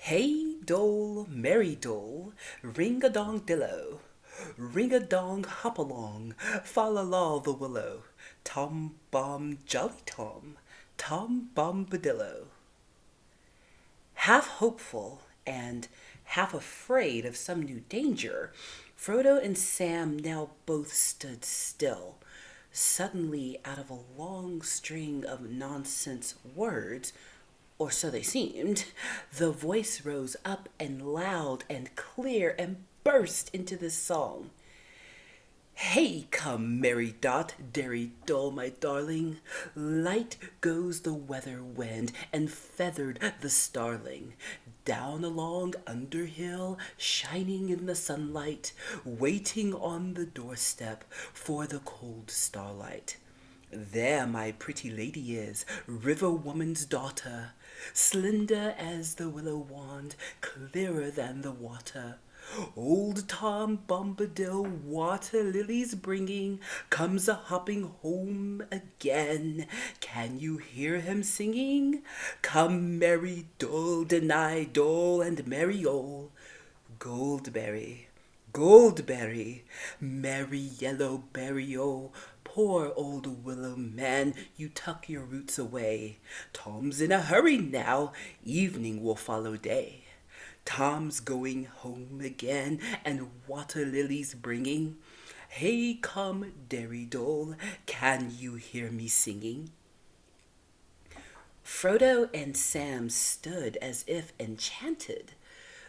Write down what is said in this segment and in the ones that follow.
Hey dole, merry dole, ring-a-dong-dillo, ring-a-dong hop-along, fa-la-la the willow, tom-bom jolly tom, tom-bombadillo. Half hopeful and half afraid of some new danger, Frodo and Sam now both stood still. Suddenly, out of a long string of nonsense words, or so they seemed, the voice rose up and loud and clear and burst into this song. Hey, come, merry dot, derry doll, my darling. Light goes the weather wind, and feathered the starling. Down along Underhill, shining in the sunlight, waiting on the doorstep for the cold starlight. There my pretty lady is, river woman's daughter, slender as the willow wand, clearer than the water. Old Tom Bombadil, water lilies bringing, comes a hopping home again. Can you hear him singing? Come, merry dole, deny dole, and merry ole. Goldberry, Goldberry, merry yellow berry, oh, poor old willow man, you tuck your roots away. Tom's in a hurry now, evening will follow day. Tom's going home again, and water lilies bringing. Hey, come, derry dole, can you hear me singing? Frodo and Sam stood as if enchanted.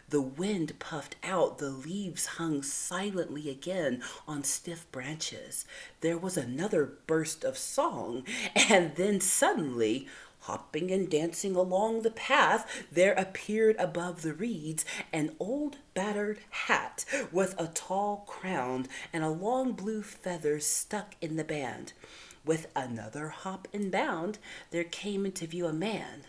The wind puffed out, the leaves hung silently again on stiff branches. There was another burst of song, and then suddenly, hopping and dancing along the path, there appeared above the reeds an old battered hat with a tall crown and a long blue feather stuck in the band. With another hop and bound, there came into view a man,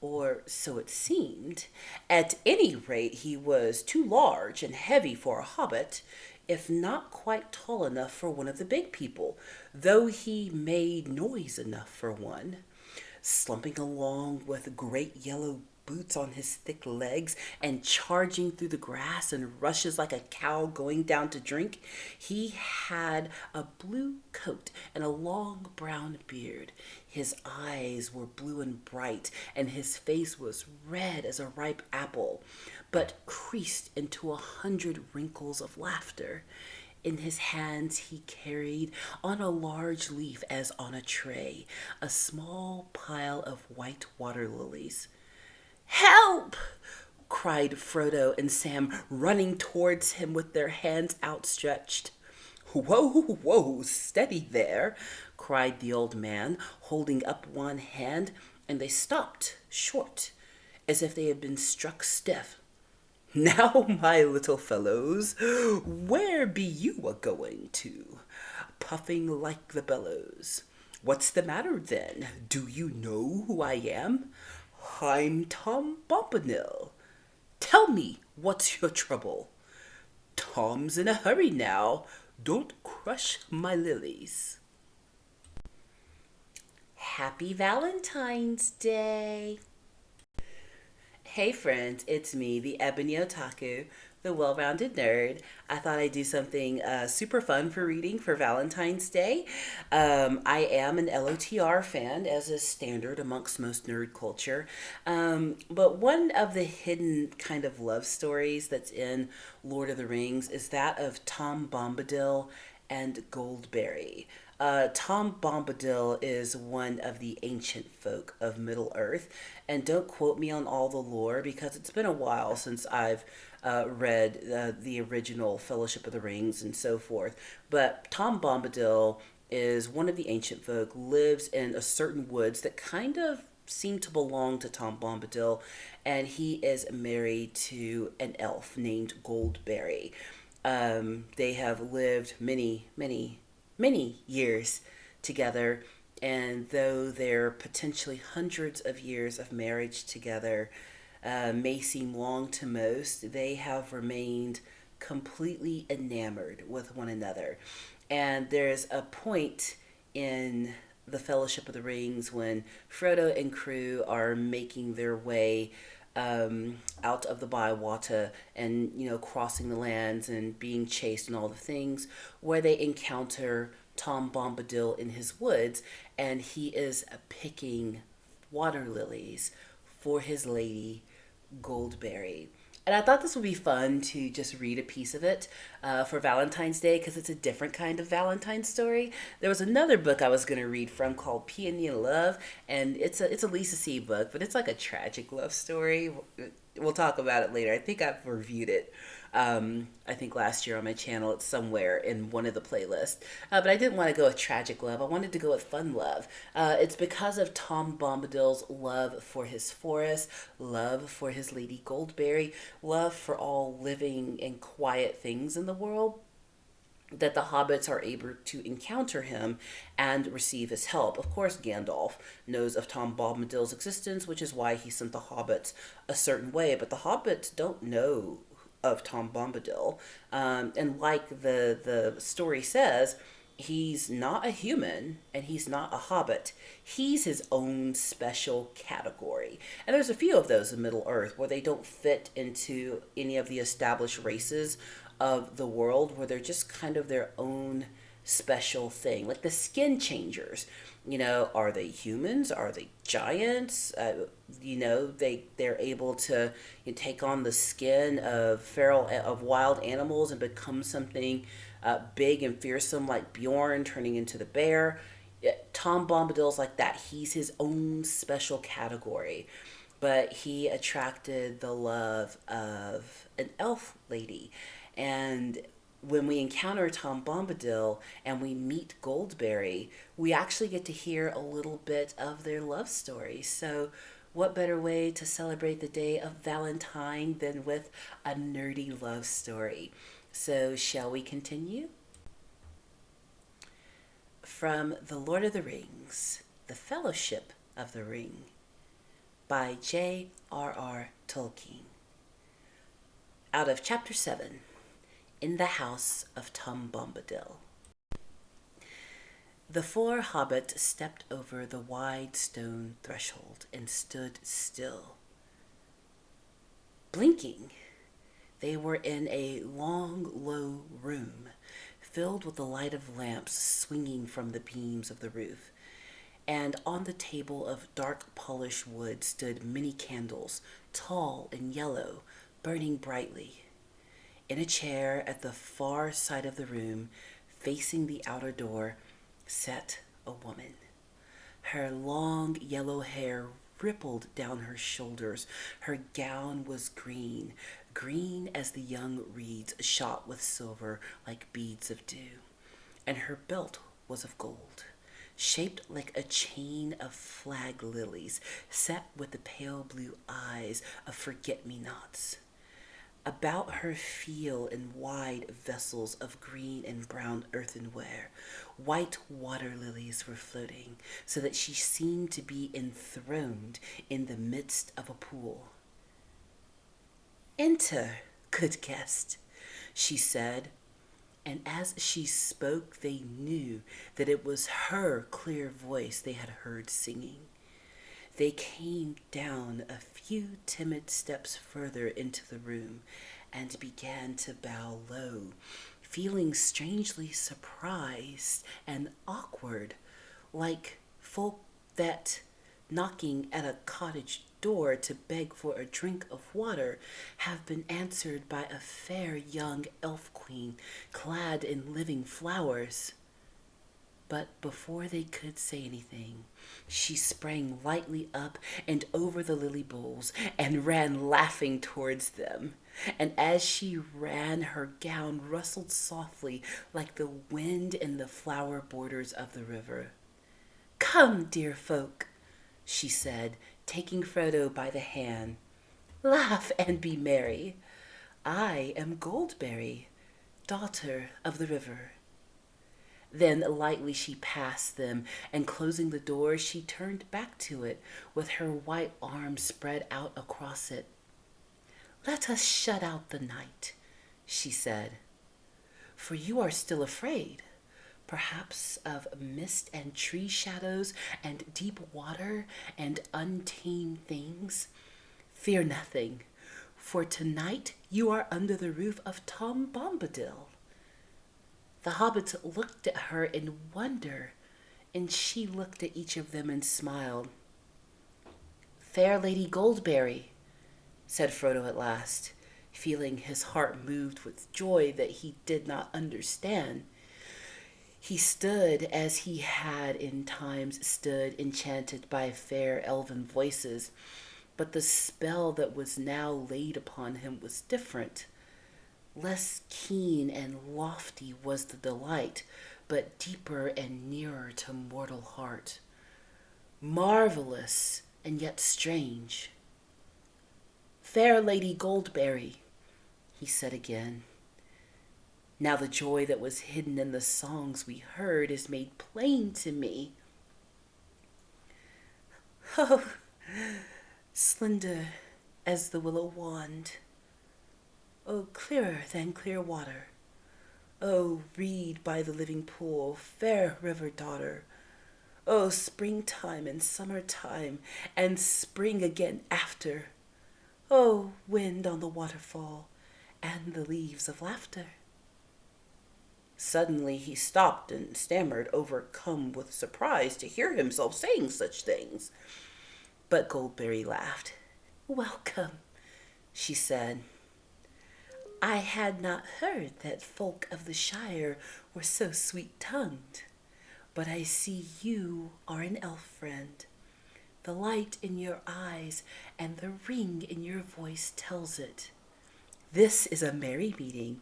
or so it seemed. At any rate, he was too large and heavy for a hobbit, if not quite tall enough for one of the big people, though he made noise enough for one. Slumping along with great yellow boots on his thick legs and charging through the grass and rushes like a cow going down to drink, he had a blue coat and a long brown beard. His eyes were blue and bright, and his face was red as a ripe apple, but creased into 100 wrinkles of laughter. In his hands he carried, on a large leaf as on a tray, a small pile of white water lilies. Help! Cried Frodo and Sam, running towards him with their hands outstretched. Whoa, whoa, steady there, cried the old man, holding up one hand, and they stopped short, as if they had been struck stiff. Now, my little fellows, where be you a-going to, puffing like the bellows? What's the matter, then? Do you know who I am? I'm Tom Bombadil. Tell me, what's your trouble? Tom's in a hurry now. Don't crush my lilies. Happy Valentine's Day. Hey friends, it's me, the Ebony Otaku, the well-rounded nerd. I thought I'd do something super fun for reading for Valentine's Day. I am an LOTR fan, as is standard amongst most nerd culture. But one of the hidden kind of love stories that's in Lord of the Rings is that of Tom Bombadil and Goldberry. Tom Bombadil is one of the ancient folk of Middle Earth, and don't quote me on all the lore because it's been a while since I've read the original Fellowship of the Rings and so forth. But Tom Bombadil is one of the ancient folk, lives in a certain woods that kind of seem to belong to Tom Bombadil, and he is married to an elf named Goldberry. They have lived many years together, and though their potentially hundreds of years of marriage together may seem long to most, they have remained completely enamored with one another. And there's a point in the Fellowship of the Rings when Frodo and crew are making their way out of the Bywater and, crossing the lands and being chased and all the things, where they encounter Tom Bombadil in his woods, and he is picking water lilies for his lady Goldberry. And I thought this would be fun to just read a piece of it for Valentine's Day, because it's a different kind of Valentine story. There was another book I was going to read from called Peony and Love, and it's a Lisa C book, but it's like a tragic love story. We'll talk about it later. I think I've reviewed it. I think last year on my channel. It's somewhere in one of the playlists. But I didn't want to go with tragic love. I wanted to go with fun love. It's because of Tom Bombadil's love for his forest, love for his Lady Goldberry, love for all living and quiet things in the world, that the hobbits are able to encounter him and receive his help. Of course, Gandalf knows of Tom Bombadil's existence, which is why he sent the hobbits a certain way, but the hobbits don't know of Tom Bombadil. And like the story says, he's not a human and he's not a hobbit. He's his own special category. And there's a few of those in Middle Earth where they don't fit into any of the established races of the world, where they're just kind of their own special thing. Like the skin changers. Are they humans? Are they giants? They're able to take on the skin of wild animals and become something big and fearsome, like Bjorn turning into the bear. Tom Bombadil's like that. He's his own special category, but he attracted the love of an elf lady, and when we encounter Tom Bombadil and we meet Goldberry, we actually get to hear a little bit of their love story. So, what better way to celebrate the day of Valentine than with a nerdy love story? So, shall we continue? From The Lord of the Rings, The Fellowship of the Ring, by J.R.R. Tolkien. Out of Chapter 7. In the House of Tom Bombadil. The four hobbits stepped over the wide stone threshold and stood still. Blinking, they were in a long, low room filled with the light of lamps swinging from the beams of the roof. And on the table of dark polished wood stood many candles, tall and yellow, burning brightly. In a chair at the far side of the room, facing the outer door, sat a woman. Her long yellow hair rippled down her shoulders. Her gown was green, green as the young reeds shot with silver like beads of dew. And her belt was of gold, shaped like a chain of flag lilies, set with the pale blue eyes of forget-me-nots. About her feel in wide vessels of green and brown earthenware, white water lilies were floating, so that she seemed to be enthroned in the midst of a pool. "Enter, good guest," she said, and as she spoke they knew that it was her clear voice they had heard singing. They came down a few timid steps further into the room and began to bow low, feeling strangely surprised and awkward, like folk that, knocking at a cottage door to beg for a drink of water, have been answered by a fair young elf queen clad in living flowers. But before they could say anything, she sprang lightly up and over the lily bowls and ran laughing towards them. And as she ran, her gown rustled softly like the wind in the flower borders of the river. "Come, dear folk," she said, taking Frodo by the hand. "Laugh and be merry. I am Goldberry, daughter of the river." Then lightly she passed them, and closing the door, she turned back to it, with her white arms spread out across it. "Let us shut out the night," she said, "for you are still afraid, perhaps of mist and tree shadows and deep water and untamed things. Fear nothing, for tonight you are under the roof of Tom Bombadil. The hobbits looked at her in wonder, and she looked at each of them and smiled. Fair Lady Goldberry, said Frodo at last, feeling his heart moved with joy that he did not understand. He stood as he had in times stood, enchanted by fair elven voices, but the spell that was now laid upon him was different. Less keen and lofty was the delight, but deeper and nearer to mortal heart. Marvelous and yet strange. Fair Lady Goldberry, he said again. Now the joy that was hidden in the songs we heard is made plain to me. Oh, slender as the willow wand. Oh, clearer than clear water. Oh, reed by the living pool, fair river daughter. Oh, springtime and summertime, and spring again after. Oh, wind on the waterfall, and the leaves of laughter. Suddenly he stopped and stammered, overcome with surprise to hear himself saying such things. But Goldberry laughed. Welcome, she said. I had not heard that folk of the Shire were so sweet-tongued, but I see you are an elf friend. The light in your eyes and the ring in your voice tells it. This is a merry meeting.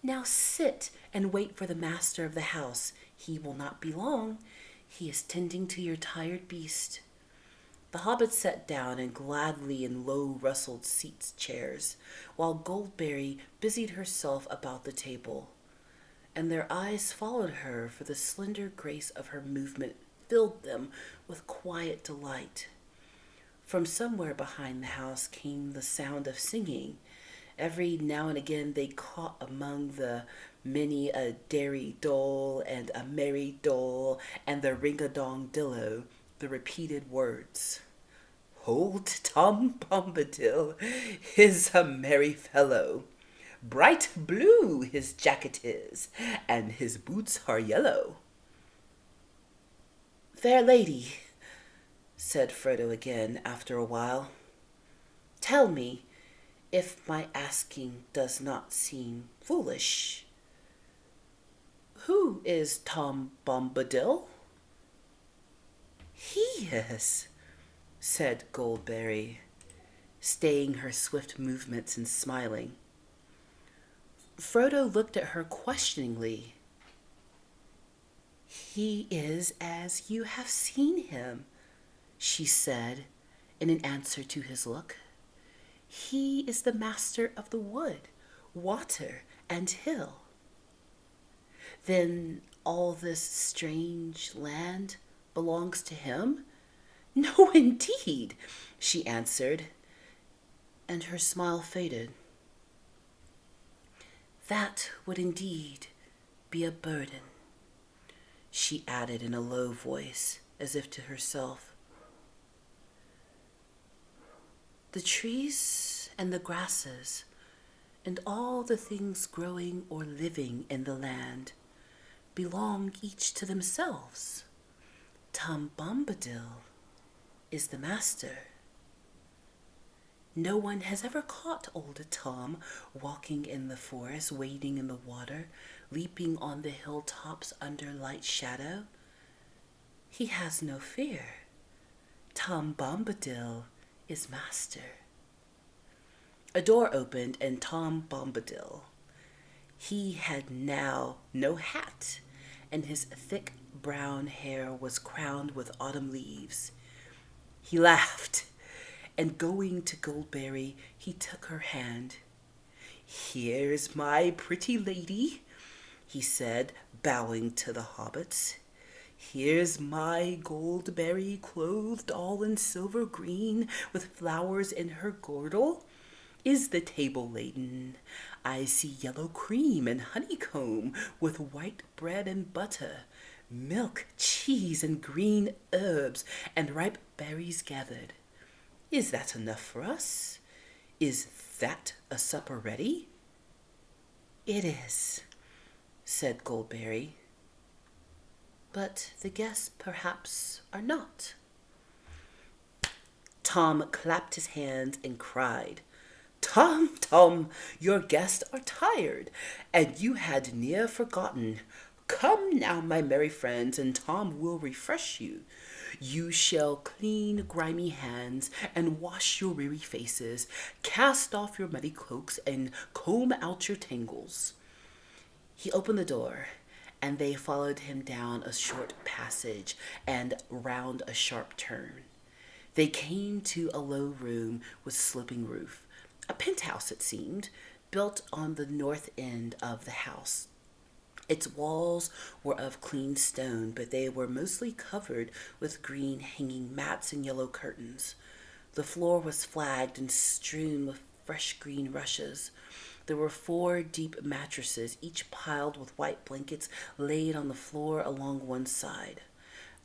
Now sit and wait for the master of the house. He will not be long. He is tending to your tired beast. The hobbits sat down and gladly in low rustled seats chairs, while Goldberry busied herself about the table, and their eyes followed her, for the slender grace of her movement filled them with quiet delight. From somewhere behind the house came the sound of singing. Every now and again they caught among the many a dairy dole and a merry dole and the ring-a-dong-dillo the repeated words. Old Tom Bombadil is a merry fellow. Bright blue his jacket is, and his boots are yellow. Fair lady, said Frodo again after a while, tell me, if my asking does not seem foolish, who is Tom Bombadil? He is, said Goldberry, staying her swift movements and smiling. Frodo looked at her questioningly. He is as you have seen him, she said in an answer to his look. He is the master of the wood, water, and hill. Then all this strange land belongs to him? No, indeed, she answered, and her smile faded. That would indeed be a burden, she added in a low voice, as if to herself. The trees and the grasses and all the things growing or living in the land belong each to themselves. Tom Bombadil is the master. No one has ever caught old Tom walking in the forest, wading in the water, leaping on the hilltops under light shadow. He has no fear. Tom Bombadil is master. A door opened and Tom Bombadil. He had now no hat, and his thick brown hair was crowned with autumn leaves. He laughed, and going to Goldberry, he took her hand. Here's my pretty lady, he said, bowing to the hobbits. Here's my Goldberry, clothed all in silver green, with flowers in her girdle. Is the table laden? I see yellow cream and honeycomb, with white bread and butter, milk, cheese, and green herbs, and ripe berries gathered. Is that enough for us? Is that a supper ready? It is, said Goldberry. But the guests perhaps are not. Tom clapped his hands and cried, Tom, Tom, your guests are tired, and you had near forgotten. Come now, my merry friends, and Tom will refresh you. You shall clean grimy hands and wash your weary faces, cast off your muddy cloaks and comb out your tangles. He opened the door, and they followed him down a short passage and round a sharp turn. They came to a low room with sloping roof, a penthouse it seemed, built on the north end of the house. Its walls were of clean stone, but they were mostly covered with green hanging mats and yellow curtains. The floor was flagged and strewn with fresh green rushes. There were 4 deep mattresses, each piled with white blankets laid on the floor along one side.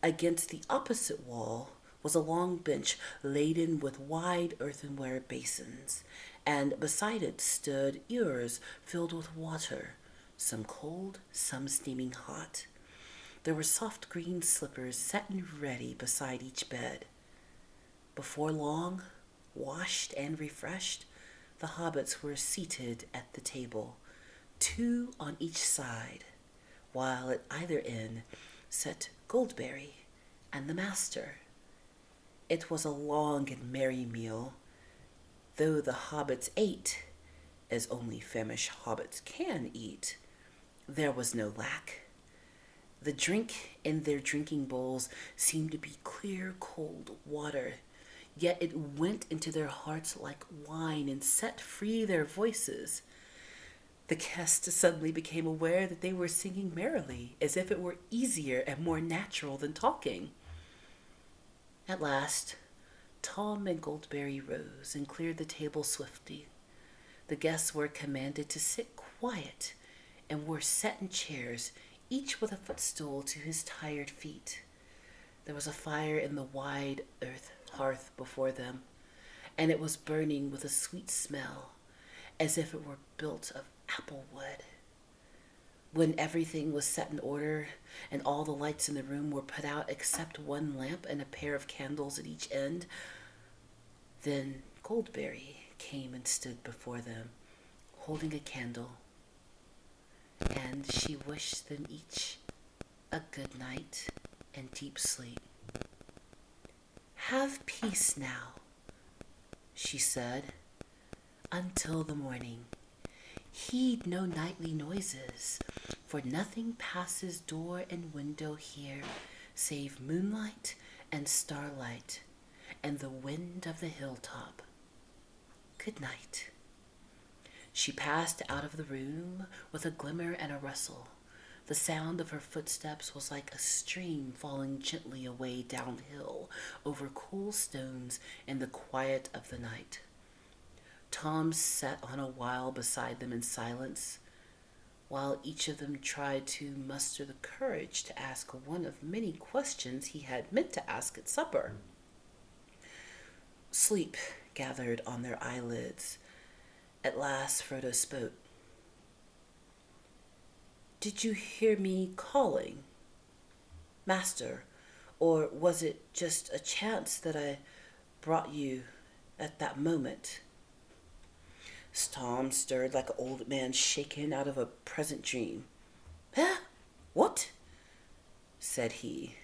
Against the opposite wall was a long bench laden with wide earthenware basins, and beside it stood ewers filled with water, some cold, some steaming hot. There were soft green slippers set and ready beside each bed. Before long, washed and refreshed, the hobbits were seated at the table, 2 on each side, while at either end sat Goldberry and the master. It was a long and merry meal, though the hobbits ate, as only famished hobbits can eat. There was no lack. The drink in their drinking bowls seemed to be clear, cold water, yet it went into their hearts like wine and set free their voices. The guests suddenly became aware that they were singing merrily, as if it were easier and more natural than talking. At last, Tom and Goldberry rose and cleared the table swiftly. The guests were commanded to sit quiet and were set in chairs, each with a footstool to his tired feet. There was a fire in the wide earth hearth before them, and it was burning with a sweet smell, as if it were built of apple wood. When everything was set in order and all the lights in the room were put out except one lamp and a pair of candles at each end, then Goldberry came and stood before them, holding a candle, and she wished them each a good night and deep sleep. Have peace now, she said, until the morning. Heed no nightly noises, for nothing passes door and window here save moonlight and starlight and the wind of the hilltop. Good night. She passed out of the room with a glimmer and a rustle. The sound of her footsteps was like a stream falling gently away downhill over cool stones in the quiet of the night. Tom sat on a while beside them in silence, while each of them tried to muster the courage to ask one of many questions he had meant to ask at supper. Sleep gathered on their eyelids. At last Frodo spoke. Did you hear me calling, Master, or was it just a chance that I brought you at that moment? Tom stirred like an old man shaken out of a present dream. Huh? What? Said he.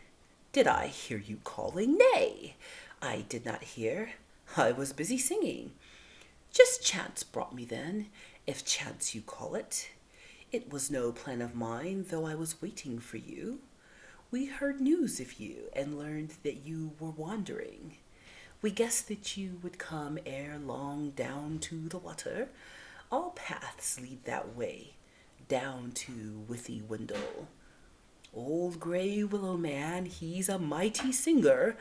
Did I hear you calling? Nay, I did not hear. I was busy singing. Just chance brought me then, if chance you call it. It was no plan of mine, though I was waiting for you. We heard news of you and learned that you were wandering. We guessed that you would come ere long down to the water. All paths lead that way, down to Withy Windle. Old Grey Willow Man, he's a mighty singer,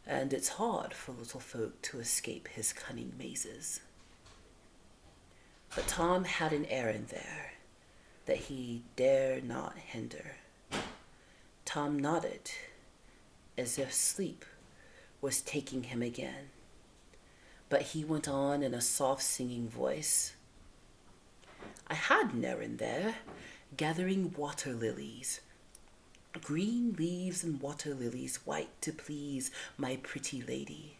and it's hard for little folk to escape his cunning mazes. But Tom had an errand there that he dare not hinder. Tom nodded, as if sleep was taking him again. But he went on in a soft singing voice. I had an errand there, gathering water lilies, green leaves and water lilies white to please my pretty lady.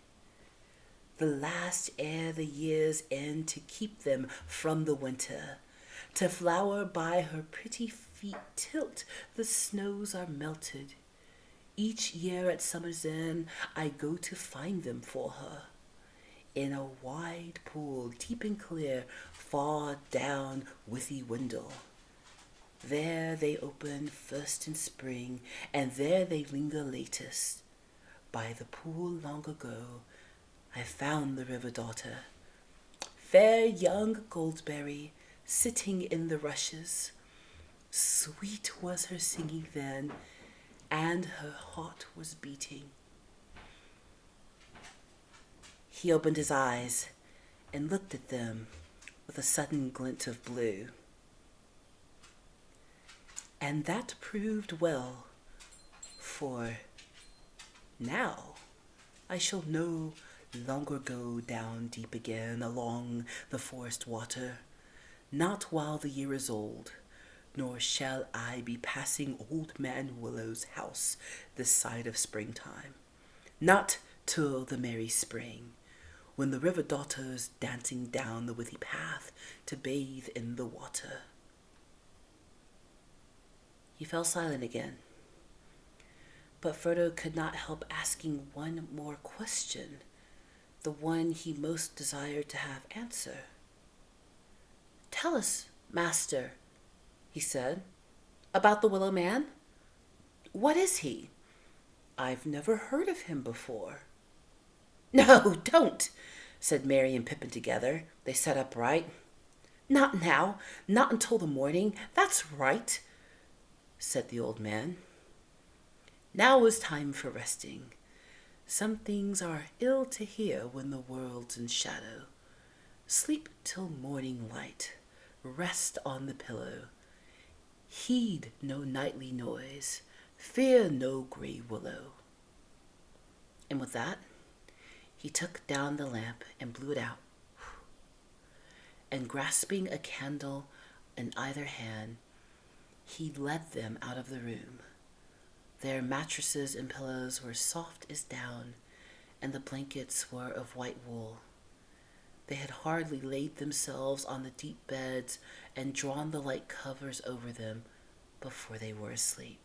The last ere the year's end to keep them from the winter, to flower by her pretty feet tilt the snows are melted. Each year at summer's end I go to find them for her. In a wide pool, deep and clear, far down Withy Windle. There they open first in spring, and there they linger latest. By the pool long ago, I found the river daughter, fair young Goldberry, sitting in the rushes. Sweet was her singing then, and her heart was beating. He opened his eyes and looked at them with a sudden glint of blue. And that proved well, for now I shall no longer go down deep again along the forest water, not while the year is old, nor shall I be passing Old Man Willow's house this side of springtime, not till the merry spring, when the river daughter's dancing down the withy path to bathe in the water. He fell silent again, but Frodo could not help asking one more question, the one he most desired to have answer. Tell us, master, he said, about the Willow Man. What is he? I've never heard of him before. No, don't, said Merry and Pippin together. They sat upright. Not now, not until the morning. That's right, said the old man. Now is time for resting. Some things are ill to hear when the world's in shadow. Sleep till morning light. Rest on the pillow. Heed no nightly noise. Fear no grey willow. And with that, he took down the lamp and blew it out. And grasping a candle in either hand, he led them out of the room. Their mattresses and pillows were soft as down, and the blankets were of white wool. They had hardly laid themselves on the deep beds and drawn the light covers over them before they were asleep.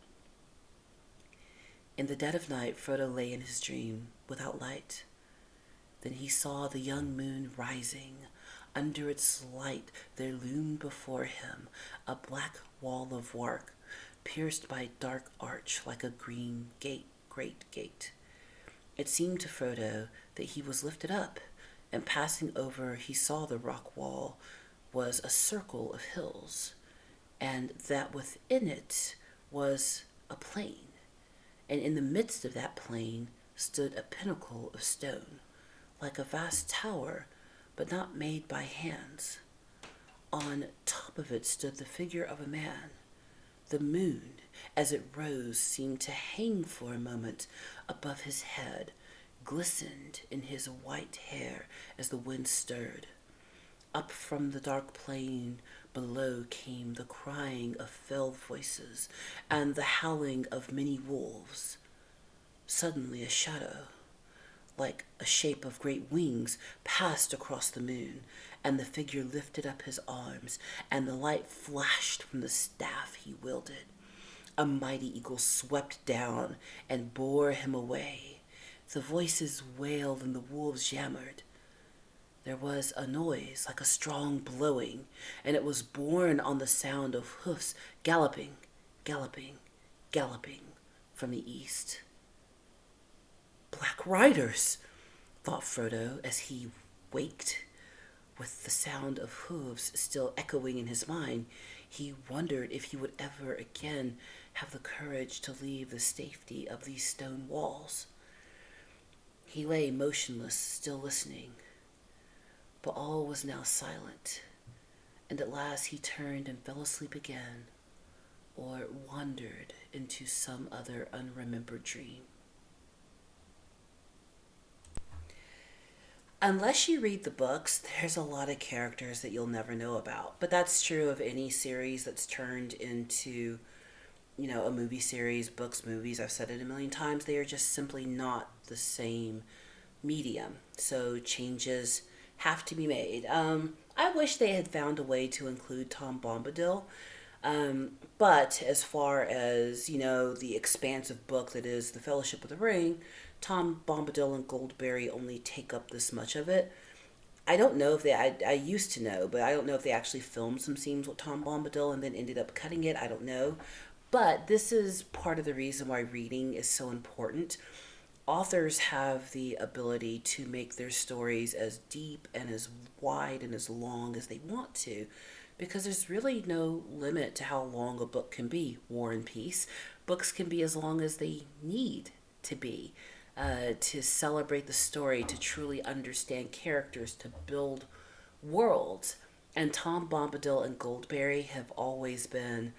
In the dead of night, Frodo lay in his dream without light. Then he saw the young moon rising. Under its light there loomed before him a black wall of wark, pierced by a dark arch like a green great gate. It seemed to Frodo that he was lifted up, and passing over he saw the rock wall was a circle of hills, and that within it was a plain, and in the midst of that plain stood a pinnacle of stone, like a vast tower, but not made by hands. On top of it stood the figure of a man. The moon, as it rose, seemed to hang for a moment above his head, glistened in his white hair as the wind stirred. Up from the dark plain below came the crying of fell voices and the howling of many wolves. Suddenly a shadow, like a shape of great wings, passed across the moon, and the figure lifted up his arms, and the light flashed from the staff he wielded. A mighty eagle swept down and bore him away. The voices wailed and the wolves yammered. There was a noise like a strong blowing, and it was borne on the sound of hoofs galloping, galloping, galloping from the east. Black riders, thought Frodo as he waked with the sound of hooves still echoing in his mind. He wondered if he would ever again have the courage to leave the safety of these stone walls. He lay motionless, still listening, but all was now silent, and at last he turned and fell asleep again, or wandered into some other unremembered dream. Unless you read the books, there's a lot of characters that you'll never know about. But that's true of any series that's turned into, a movie series, books, movies. I've said it a million times. They are just simply not the same medium. So changes have to be made. I wish they had found a way to include Tom Bombadil. But as far as, the expansive book that is The Fellowship of the Ring, Tom Bombadil and Goldberry only take up this much of it. I don't know if I used to know, but I don't know if they actually filmed some scenes with Tom Bombadil and then ended up cutting it. I don't know. But this is part of the reason why reading is so important. Authors have the ability to make their stories as deep and as wide and as long as they want to, because there's really no limit to how long a book can be. War and Peace. Books can be as long as they need to be, to celebrate the story, to truly understand characters, to build worlds. And Tom Bombadil and Goldberry have always been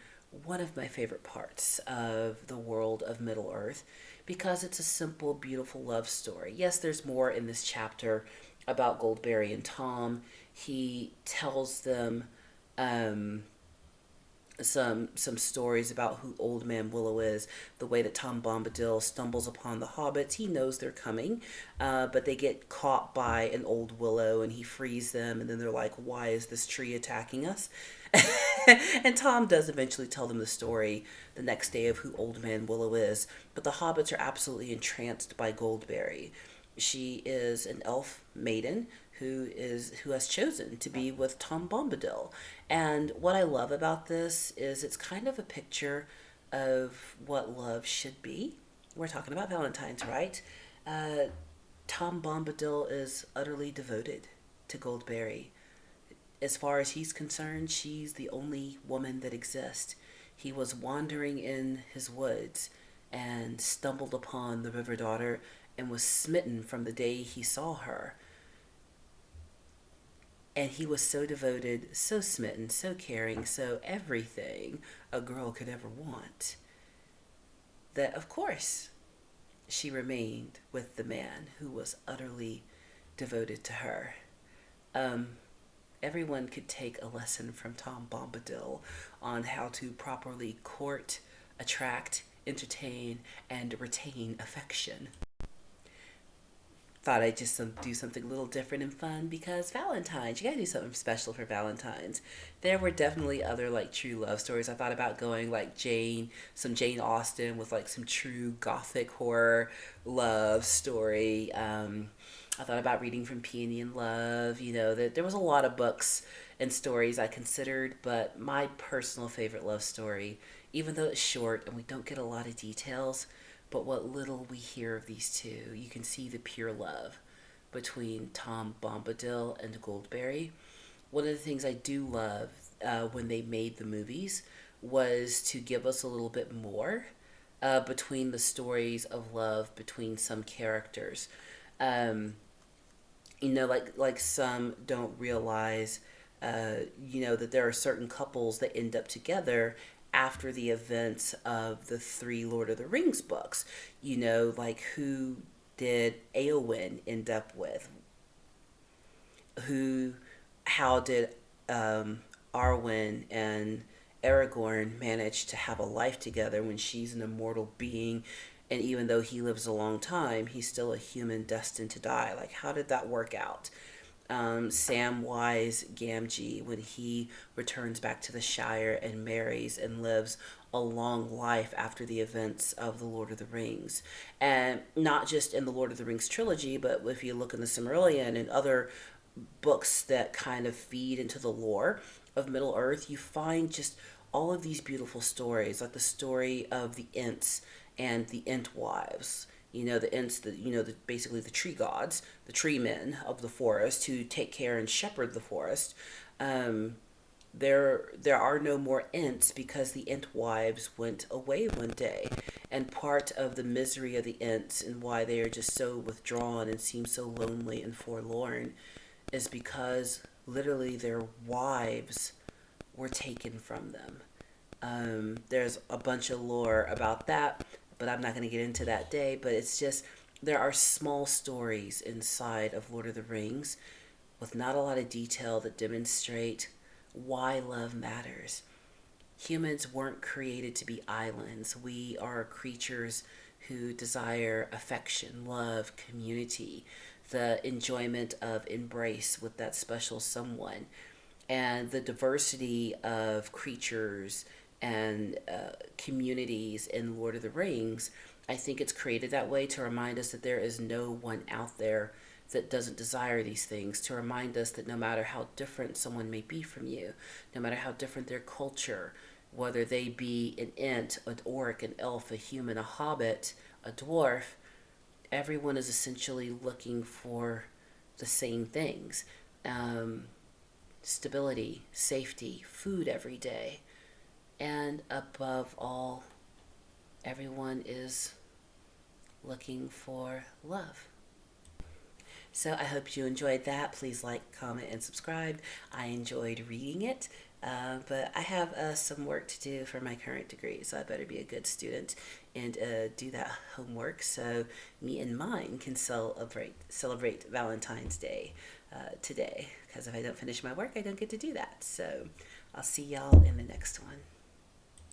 one of my favorite parts of the world of Middle Earth, because it's a simple, beautiful love story. Yes, there's more in this chapter about Goldberry and Tom. He tells them um, some stories about who Old Man Willow is, the way that Tom Bombadil stumbles upon the hobbits. He knows they're coming, but they get caught by an old willow and he frees them, and then they're like, why is this tree attacking us? And Tom does eventually tell them the story the next day of who Old Man Willow is, but the hobbits are absolutely entranced by Goldberry. She is an elf maiden who has chosen to be with Tom Bombadil. And what I love about this is it's kind of a picture of what love should be. We're talking about Valentine's, right? Uh, Tom Bombadil is utterly devoted to Goldberry. As far as he's concerned, she's the only woman that exists. He was wandering in his woods and stumbled upon the river daughter and was smitten from the day he saw her. And he was so devoted, so smitten, so caring, so everything a girl could ever want, that of course she remained with the man who was utterly devoted to her. Um, Everyone could take a lesson from Tom Bombadil on how to properly court, attract, entertain, and retain affection. Thought I'd just do something a little different and fun, because Valentine's, you gotta do something special for Valentine's. There were definitely other like true love stories. I thought about going like some Jane Austen with like some true gothic horror love story. I thought about reading from Peony and Love. That there was a lot of books and stories I considered, but my personal favorite love story, even though it's short and we don't get a lot of details, but what little we hear of these two, you can see the pure love between Tom Bombadil and Goldberry. One of the things I do love when they made the movies was to give us a little bit more between the stories of love between some characters. Um, like some don't realize, that there are certain couples that end up together after the events of the three Lord of the Rings books. Like who did Eowyn end up with? Who, how did Arwen and Aragorn manage to have a life together when she's an immortal being, and even though he lives a long time, he's still a human destined to die? Like, how did that work out? Samwise Gamgee, when he returns back to the Shire and marries and lives a long life after the events of the Lord of the Rings. And not just in the Lord of the Rings trilogy, but if you look in the Silmarillion and other books that kind of feed into the lore of Middle Earth, you find just all of these beautiful stories, like the story of the Ents and the Entwives. The Ents, basically the tree gods, the tree men of the forest who take care and shepherd the forest. Um, there are no more Ents because the Entwives went away one day, and part of the misery of the Ents and why they are just so withdrawn and seem so lonely and forlorn is because literally their wives were taken from them. There's a bunch of lore about that, but I'm not going to get into that day. But it's just there are small stories inside of Lord of the Rings with not a lot of detail that demonstrate why love matters. Humans weren't created to be islands. We are creatures who desire affection, love, community, the enjoyment of embrace with that special someone. And the diversity of creatures and communities in Lord of the Rings, I think it's created that way to remind us that there is no one out there that doesn't desire these things, to remind us that no matter how different someone may be from you, no matter how different their culture, whether they be an ent, an orc, an elf, a human, a hobbit, a dwarf, everyone is essentially looking for the same things. Um, Stability, safety, food every day, and above all, everyone is looking for love. So I hope you enjoyed that. Please like, comment, and subscribe. I enjoyed reading it, but I have some work to do for my current degree, so I better be a good student and do that homework so me and mine can celebrate Valentine's Day today. Because if I don't finish my work, I don't get to do that. So I'll see y'all in the next one.